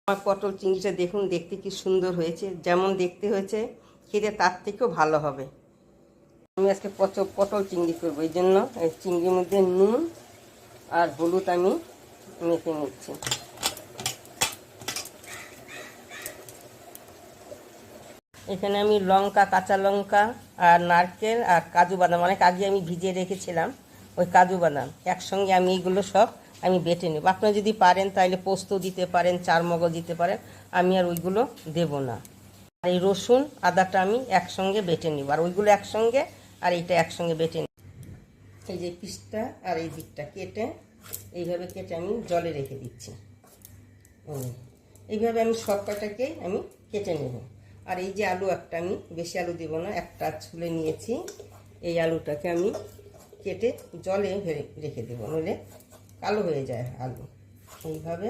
আমার পটল চিংড়িটা দেখুন, দেখতে কি সুন্দর হয়েছে। যেমন দেখতে হয়েছে খেতে তার থেকেও ভালো হবে। আমি আজকে পটল চিংড়ি করবো, এই জন্য এই চিংড়ির মধ্যে নুন আর হলুদ আমি মেখে নিচ্ছি। এখানে আমি লঙ্কা, কাঁচা লঙ্কা আর নারকেল আর কাজু বাদাম অনেক আগে আমি ভিজিয়ে রেখেছিলাম, ওই কাজু বাদাম একসঙ্গে আমি এইগুলো সব আমি বেটে নেব। আপনারা যদি পারেন তাহলে পোস্ত দিতে পারেন, চারমগজ দিতে পারেন, আমি আর ওইগুলো দেব না। আর এই রসুন আদাটা আমি একসঙ্গে বেটে নিব, আর ওইগুলো একসঙ্গে আর এইটা একসঙ্গে বেটে নিব। এই যে পিসটা আর এই দিকটা কেটে এইভাবে কেটে আমি জলে রেখে দিচ্ছি। এইভাবে আমি সব কটাকেই আমি কেটে নেব। আর এই যে আলু একটা, আমি বেশি আলু দেব না, একটা ছুলে নিয়েছি, এই আলুটাকে আমি কেটে জলে রেখে দেবো, নইলে কালো হয়ে যায় আলু। এইভাবে